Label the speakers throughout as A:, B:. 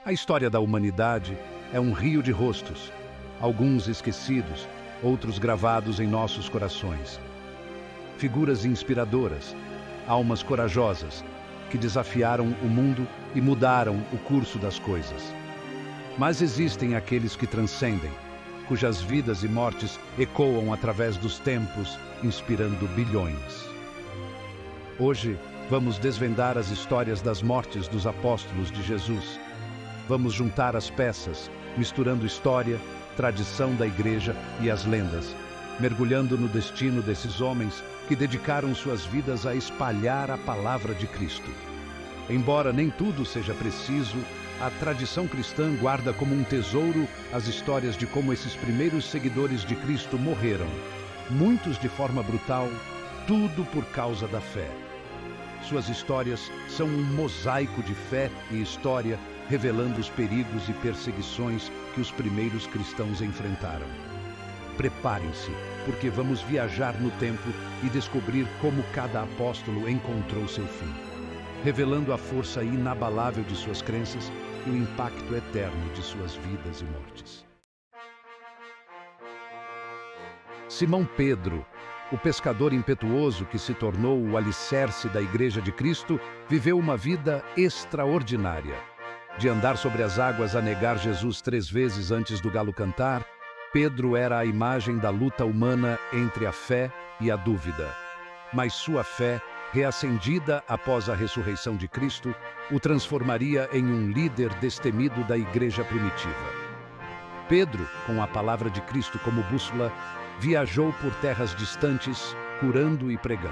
A: A história da humanidade é um rio de rostos, alguns esquecidos, outros gravados em nossos corações. Figuras inspiradoras, almas corajosas, que desafiaram o mundo e mudaram o curso das coisas. Mas existem aqueles que transcendem, cujas vidas e mortes ecoam através dos tempos, inspirando bilhões. Hoje, vamos desvendar as histórias das mortes dos apóstolos de Jesus. Vamos juntar as peças, misturando história, tradição da igreja e as lendas, mergulhando no destino desses homens que dedicaram suas vidas a espalhar a palavra de Cristo. Embora nem tudo seja preciso, a tradição cristã guarda como um tesouro as histórias de como esses primeiros seguidores de Cristo morreram, muitos de forma brutal, tudo por causa da fé. Suas histórias são um mosaico de fé e história, revelando os perigos e perseguições que os primeiros cristãos enfrentaram. Preparem-se, porque vamos viajar no tempo e descobrir como cada apóstolo encontrou seu fim, revelando a força inabalável de suas crenças e o impacto eterno de suas vidas e mortes. Simão Pedro, o pescador impetuoso que se tornou o alicerce da Igreja de Cristo, viveu uma vida extraordinária. De andar sobre as águas a negar Jesus 3 vezes antes do galo cantar, Pedro era a imagem da luta humana entre a fé e a dúvida. Mas sua fé, reacendida após a ressurreição de Cristo, o transformaria em um líder destemido da igreja primitiva. Pedro, com a palavra de Cristo como bússola, viajou por terras distantes, curando e pregando.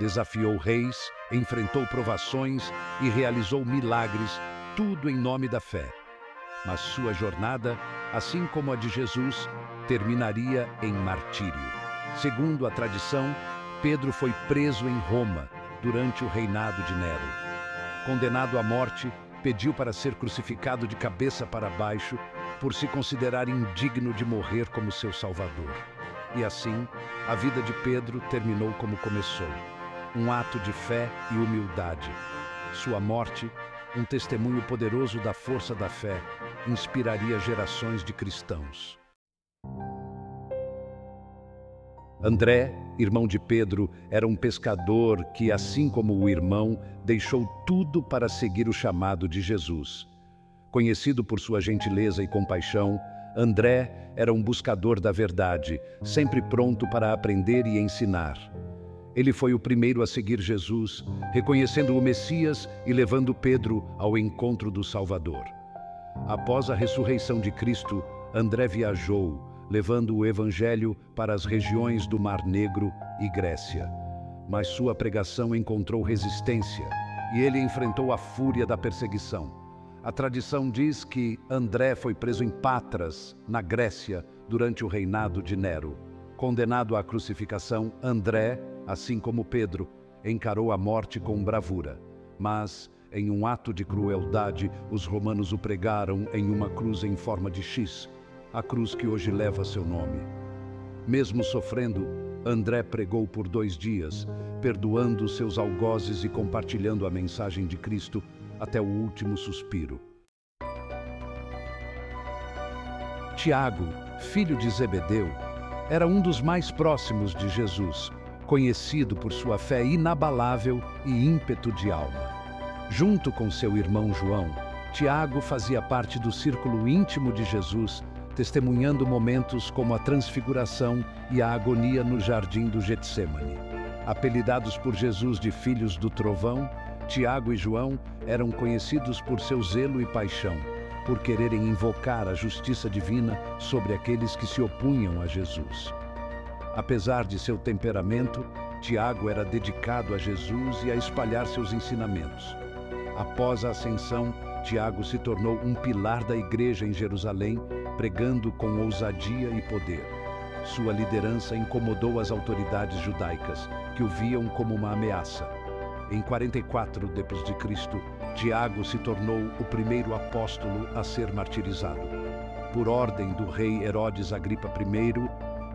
A: Desafiou reis, enfrentou provações e realizou milagres, tudo em nome da fé. Mas sua jornada, assim como a de Jesus, terminaria em martírio. Segundo a tradição, Pedro foi preso em Roma durante o reinado de Nero. Condenado à morte, pediu para ser crucificado de cabeça para baixo por se considerar indigno de morrer como seu salvador. E assim, a vida de Pedro terminou como começou, um ato de fé e humildade. Sua morte, um testemunho poderoso da força da fé, inspiraria gerações de cristãos. André, irmão de Pedro, era um pescador que, assim como o irmão, deixou tudo para seguir o chamado de Jesus. Conhecido por sua gentileza e compaixão, André era um buscador da verdade, sempre pronto para aprender e ensinar. Ele foi o primeiro a seguir Jesus, reconhecendo o Messias e levando Pedro ao encontro do Salvador. Após a ressurreição de Cristo, André viajou, levando o Evangelho para as regiões do Mar Negro e Grécia. Mas sua pregação encontrou resistência e ele enfrentou a fúria da perseguição. A tradição diz que André foi preso em Patras, na Grécia, durante o reinado de Nero. Condenado à crucificação, André, assim como Pedro, encarou a morte com bravura. Mas, em um ato de crueldade, os romanos o pregaram em uma cruz em forma de X, a cruz que hoje leva seu nome. Mesmo sofrendo, André pregou por 2 dias, perdoando seus algozes e compartilhando a mensagem de Cristo até o último suspiro. Tiago, filho de Zebedeu, era um dos mais próximos de Jesus, conhecido por sua fé inabalável e ímpeto de alma. Junto com seu irmão João, Tiago fazia parte do círculo íntimo de Jesus, testemunhando momentos como a transfiguração e a agonia no jardim do Getsêmani. Apelidados por Jesus de filhos do trovão, Tiago e João eram conhecidos por seu zelo e paixão, por quererem invocar a justiça divina sobre aqueles que se opunham a Jesus. Apesar de seu temperamento, Tiago era dedicado a Jesus e a espalhar seus ensinamentos. Após a ascensão, Tiago se tornou um pilar da igreja em Jerusalém, pregando com ousadia e poder. Sua liderança incomodou as autoridades judaicas, que o viam como uma ameaça. Em 44 d.C., Tiago se tornou o primeiro apóstolo a ser martirizado. Por ordem do rei Herodes Agripa I,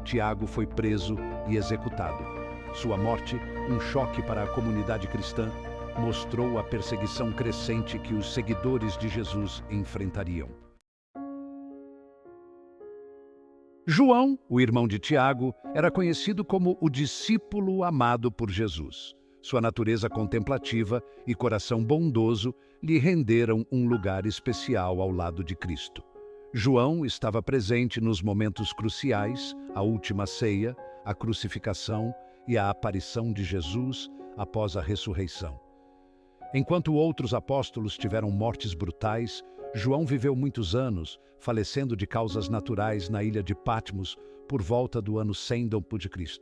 A: Tiago foi preso e executado. Sua morte, um choque para a comunidade cristã, mostrou a perseguição crescente que os seguidores de Jesus enfrentariam. João, o irmão de Tiago, era conhecido como o discípulo amado por Jesus. Sua natureza contemplativa e coração bondoso lhe renderam um lugar especial ao lado de Cristo. João estava presente nos momentos cruciais, a última ceia, a crucificação e a aparição de Jesus após a ressurreição. Enquanto outros apóstolos tiveram mortes brutais, João viveu muitos anos, falecendo de causas naturais na ilha de Patmos por volta do ano 100 d.C.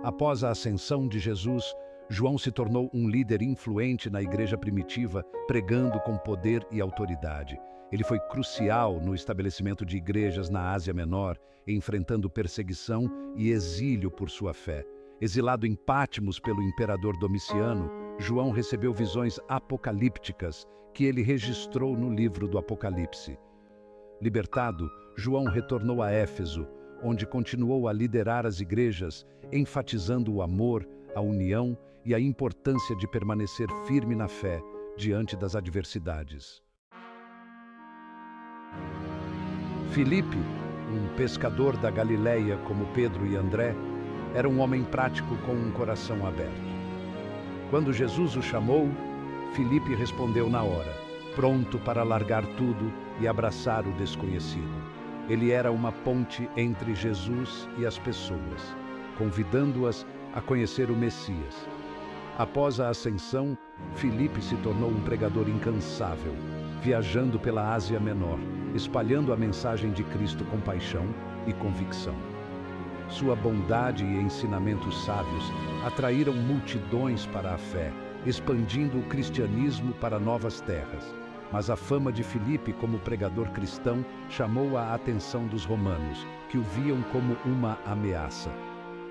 A: Após a ascensão de Jesus, João se tornou um líder influente na igreja primitiva, pregando com poder e autoridade. Ele foi crucial no estabelecimento de igrejas na Ásia Menor, enfrentando perseguição e exílio por sua fé. Exilado em Patmos pelo imperador Domiciano, João recebeu visões apocalípticas que ele registrou no livro do Apocalipse. Libertado, João retornou a Éfeso, onde continuou a liderar as igrejas, enfatizando o amor, a união e a importância de permanecer firme na fé diante das adversidades. Filipe, um pescador da Galileia como Pedro e André, era um homem prático com um coração aberto. Quando Jesus o chamou, Filipe respondeu na hora, pronto para largar tudo e abraçar o desconhecido. Ele era uma ponte entre Jesus e as pessoas, convidando-as a conhecer o Messias. Após a ascensão, Filipe se tornou um pregador incansável, viajando pela Ásia Menor, espalhando a mensagem de Cristo com paixão e convicção. Sua bondade e ensinamentos sábios atraíram multidões para a fé, expandindo o cristianismo para novas terras. Mas a fama de Filipe como pregador cristão chamou a atenção dos romanos, que o viam como uma ameaça.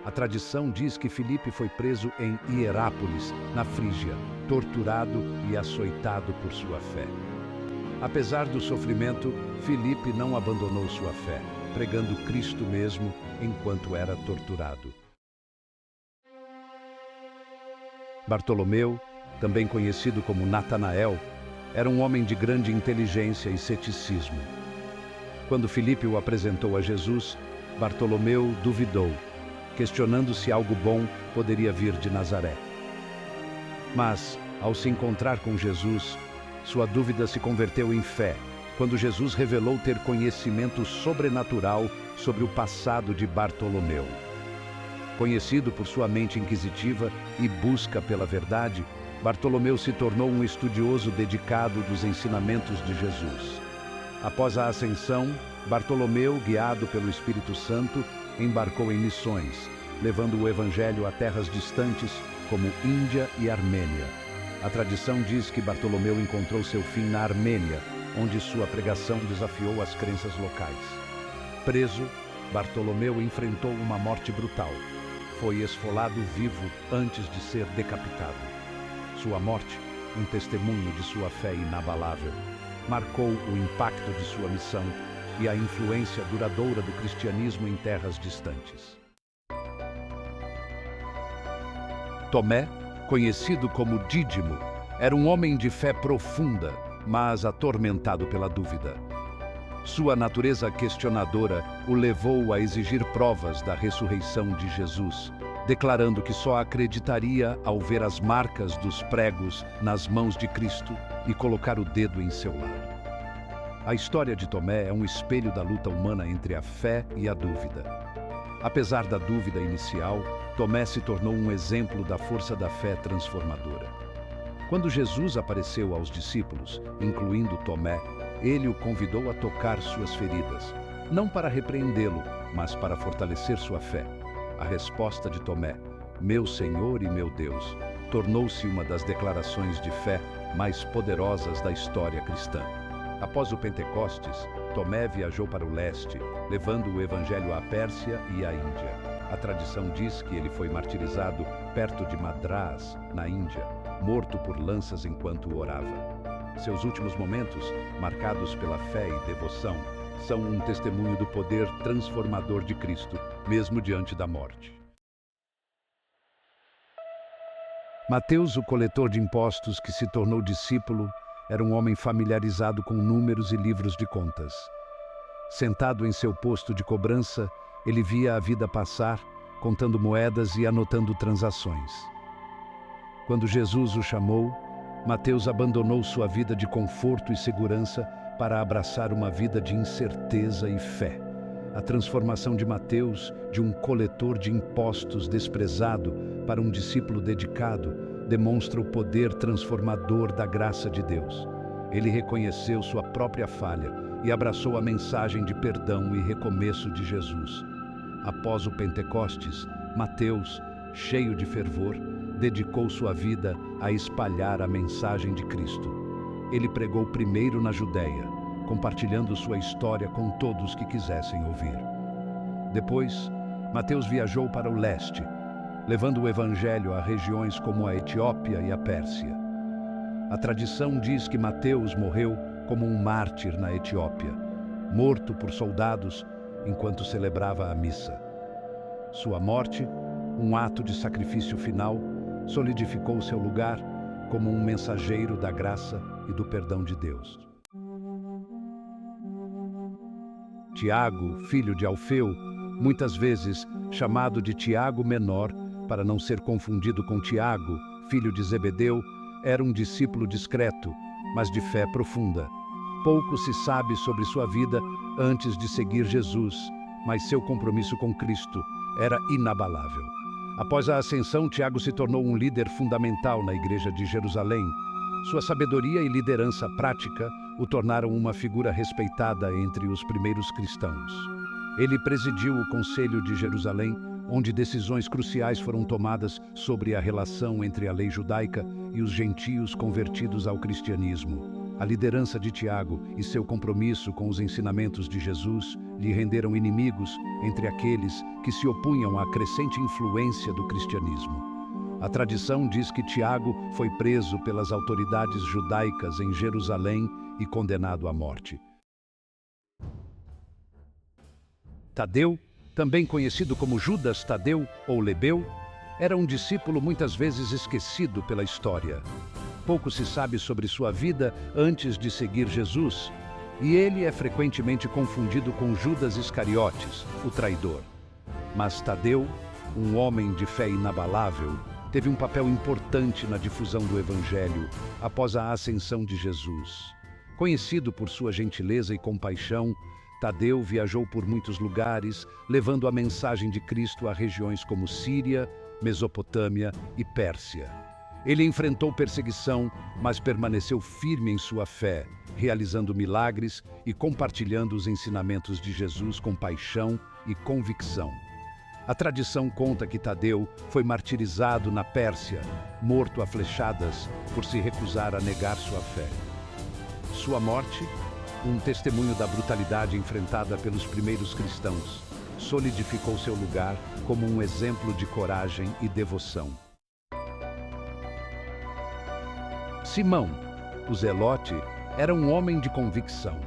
A: A tradição diz que Filipe foi preso em Hierápolis, na Frígia, torturado e açoitado por sua fé. Apesar do sofrimento, Filipe não abandonou sua fé, pregando Cristo mesmo enquanto era torturado. Bartolomeu, também conhecido como Natanael, era um homem de grande inteligência e ceticismo. Quando Filipe o apresentou a Jesus, Bartolomeu duvidou, questionando se algo bom poderia vir de Nazaré. Mas, ao se encontrar com Jesus, sua dúvida se converteu em fé, quando Jesus revelou ter conhecimento sobrenatural sobre o passado de Bartolomeu. Conhecido por sua mente inquisitiva e busca pela verdade, Bartolomeu se tornou um estudioso dedicado dos ensinamentos de Jesus. Após a ascensão, Bartolomeu, guiado pelo Espírito Santo, embarcou em missões, levando o Evangelho a terras distantes como Índia e Armênia. A tradição diz que Bartolomeu encontrou seu fim na Armênia, onde sua pregação desafiou as crenças locais. Preso, Bartolomeu enfrentou uma morte brutal. Foi esfolado vivo antes de ser decapitado. Sua morte, um testemunho de sua fé inabalável, marcou o impacto de sua missão e a influência duradoura do cristianismo em terras distantes. Tomé, conhecido como Dídimo, era um homem de fé profunda, mas atormentado pela dúvida. Sua natureza questionadora o levou a exigir provas da ressurreição de Jesus, declarando que só acreditaria ao ver as marcas dos pregos nas mãos de Cristo e colocar o dedo em seu lado. A história de Tomé é um espelho da luta humana entre a fé e a dúvida. Apesar da dúvida inicial, Tomé se tornou um exemplo da força da fé transformadora. Quando Jesus apareceu aos discípulos, incluindo Tomé, ele o convidou a tocar suas feridas, não para repreendê-lo, mas para fortalecer sua fé. A resposta de Tomé, "Meu Senhor e meu Deus", tornou-se uma das declarações de fé mais poderosas da história cristã. Após o Pentecostes, Tomé viajou para o leste, levando o evangelho à Pérsia e à Índia. A tradição diz que ele foi martirizado perto de Madrás, na Índia, morto por lanças enquanto orava. Seus últimos momentos, marcados pela fé e devoção, são um testemunho do poder transformador de Cristo, mesmo diante da morte. Mateus, o coletor de impostos que se tornou discípulo, era um homem familiarizado com números e livros de contas. Sentado em seu posto de cobrança, ele via a vida passar, contando moedas e anotando transações. Quando Jesus o chamou, Mateus abandonou sua vida de conforto e segurança para abraçar uma vida de incerteza e fé. A transformação de Mateus, de um coletor de impostos desprezado para um discípulo dedicado, demonstra o poder transformador da graça de Deus. Ele reconheceu sua própria falha e abraçou a mensagem de perdão e recomeço de Jesus. Após o Pentecostes, Mateus, cheio de fervor, dedicou sua vida a espalhar a mensagem de Cristo. Ele pregou primeiro na Judéia, compartilhando sua história com todos que quisessem ouvir. Depois, Mateus viajou para o leste, levando o evangelho a regiões como a Etiópia e a Pérsia. A tradição diz que Mateus morreu como um mártir na Etiópia, morto por soldados enquanto celebrava a missa. Sua morte, um ato de sacrifício final, solidificou seu lugar como um mensageiro da graça e do perdão de Deus. Tiago, filho de Alfeu, muitas vezes chamado de Tiago Menor, para não ser confundido com Tiago, filho de Zebedeu, era um discípulo discreto, mas de fé profunda. Pouco se sabe sobre sua vida antes de seguir Jesus, mas seu compromisso com Cristo era inabalável. Após a ascensão, Tiago se tornou um líder fundamental na igreja de Jerusalém. Sua sabedoria e liderança prática o tornaram uma figura respeitada entre os primeiros cristãos. Ele presidiu o Conselho de Jerusalém, onde decisões cruciais foram tomadas sobre a relação entre a lei judaica e os gentios convertidos ao cristianismo. A liderança de Tiago e seu compromisso com os ensinamentos de Jesus lhe renderam inimigos entre aqueles que se opunham à crescente influência do cristianismo. A tradição diz que Tiago foi preso pelas autoridades judaicas em Jerusalém e condenado à morte. Tadeu, também conhecido como Judas Tadeu ou Lebeu, era um discípulo muitas vezes esquecido pela história. Pouco se sabe sobre sua vida antes de seguir Jesus, e ele é frequentemente confundido com Judas Iscariotes, o traidor. Mas Tadeu, um homem de fé inabalável, teve um papel importante na difusão do Evangelho após a ascensão de Jesus. Conhecido por sua gentileza e compaixão, Tadeu viajou por muitos lugares, levando a mensagem de Cristo a regiões como Síria, Mesopotâmia e Pérsia. Ele enfrentou perseguição, mas permaneceu firme em sua fé, realizando milagres e compartilhando os ensinamentos de Jesus com paixão e convicção. A tradição conta que Tadeu foi martirizado na Pérsia, morto a flechadas por se recusar a negar sua fé. Sua morte, um testemunho da brutalidade enfrentada pelos primeiros cristãos, solidificou seu lugar como um exemplo de coragem e devoção. Simão, o Zelote, era um homem de convicção.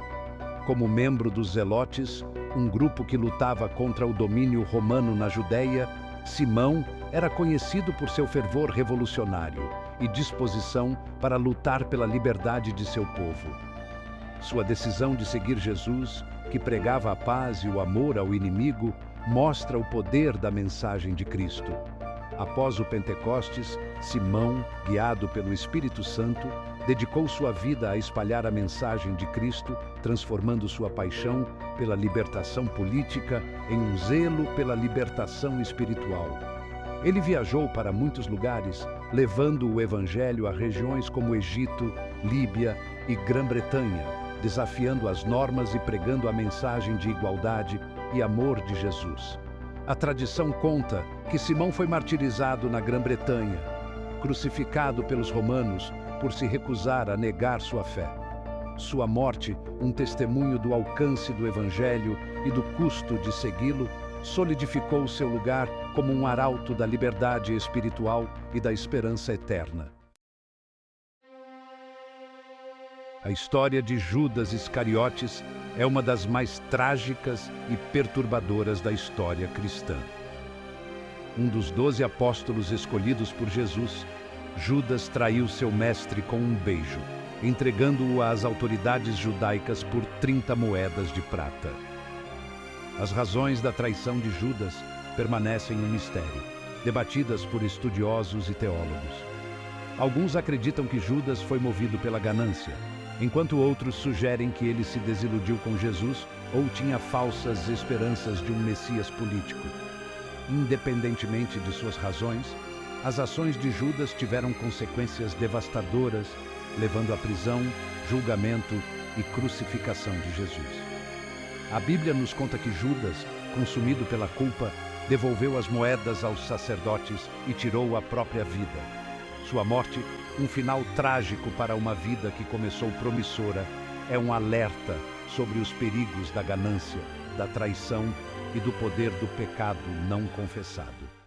A: Como membro dos Zelotes, um grupo que lutava contra o domínio romano na Judéia, Simão era conhecido por seu fervor revolucionário e disposição para lutar pela liberdade de seu povo. Sua decisão de seguir Jesus, que pregava a paz e o amor ao inimigo, mostra o poder da mensagem de Cristo. Após o Pentecostes, Simão, guiado pelo Espírito Santo, dedicou sua vida a espalhar a mensagem de Cristo, transformando sua paixão pela libertação política em um zelo pela libertação espiritual. Ele viajou para muitos lugares, levando o Evangelho a regiões como Egito, Líbia e Grã-Bretanha, desafiando as normas e pregando a mensagem de igualdade e amor de Jesus. A tradição conta que Simão foi martirizado na Grã-Bretanha, crucificado pelos romanos por se recusar a negar sua fé. Sua morte, um testemunho do alcance do Evangelho e do custo de segui-lo, solidificou seu lugar como um arauto da liberdade espiritual e da esperança eterna. A história de Judas Iscariotes é uma das mais trágicas e perturbadoras da história cristã. Um dos 12 apóstolos escolhidos por Jesus, Judas traiu seu mestre com um beijo, entregando-o às autoridades judaicas por 30 moedas de prata. As razões da traição de Judas permanecem um mistério, debatidas por estudiosos e teólogos. Alguns acreditam que Judas foi movido pela ganância, enquanto outros sugerem que ele se desiludiu com Jesus ou tinha falsas esperanças de um Messias político. Independentemente de suas razões, as ações de Judas tiveram consequências devastadoras, levando à prisão, julgamento e crucificação de Jesus. A Bíblia nos conta que Judas, consumido pela culpa, devolveu as moedas aos sacerdotes e tirou a própria vida. Sua morte, um final trágico para uma vida que começou promissora, é um alerta sobre os perigos da ganância, da traição e do poder do pecado não confessado.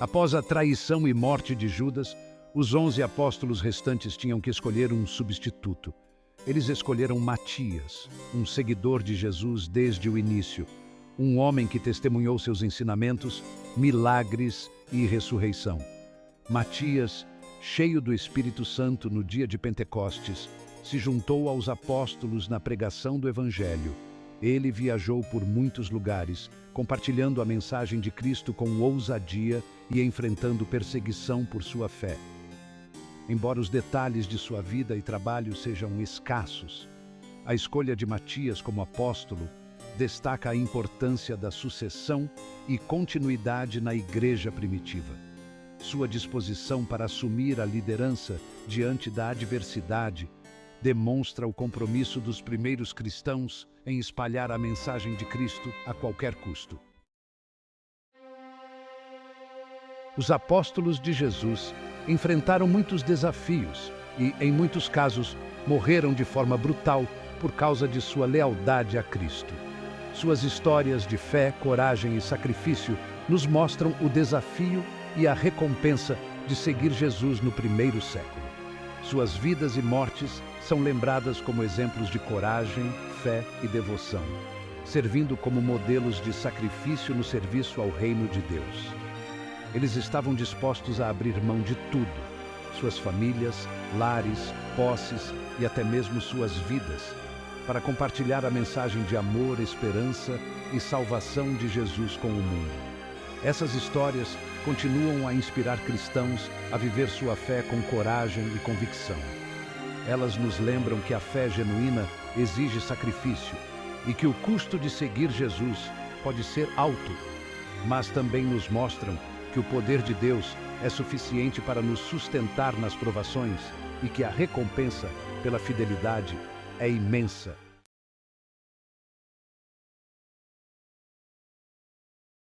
A: Após a traição e morte de Judas, os 11 apóstolos restantes tinham que escolher um substituto. Eles escolheram Matias, um seguidor de Jesus desde o início, um homem que testemunhou seus ensinamentos, milagres e ressurreição. Matias, cheio do Espírito Santo no dia de Pentecostes, se juntou aos apóstolos na pregação do Evangelho. Ele viajou por muitos lugares, compartilhando a mensagem de Cristo com ousadia e enfrentando perseguição por sua fé. Embora os detalhes de sua vida e trabalho sejam escassos, a escolha de Matias como apóstolo destaca a importância da sucessão e continuidade na igreja primitiva. Sua disposição para assumir a liderança diante da adversidade demonstra o compromisso dos primeiros cristãos em espalhar a mensagem de Cristo a qualquer custo. Os apóstolos de Jesus enfrentaram muitos desafios e, em muitos casos, morreram de forma brutal por causa de sua lealdade a Cristo. Suas histórias de fé, coragem e sacrifício nos mostram o desafio e a recompensa de seguir Jesus no primeiro século. Suas vidas e mortes são lembradas como exemplos de coragem, fé e devoção, servindo como modelos de sacrifício no serviço ao reino de Deus. Eles estavam dispostos a abrir mão de tudo, suas famílias, lares, posses e até mesmo suas vidas, para compartilhar a mensagem de amor, esperança e salvação de Jesus com o mundo. Essas histórias continuam a inspirar cristãos a viver sua fé com coragem e convicção. Elas nos lembram que a fé genuína exige sacrifício e que o custo de seguir Jesus pode ser alto, mas também nos mostram que o poder de Deus é suficiente para nos sustentar nas provações e que a recompensa pela fidelidade é imensa.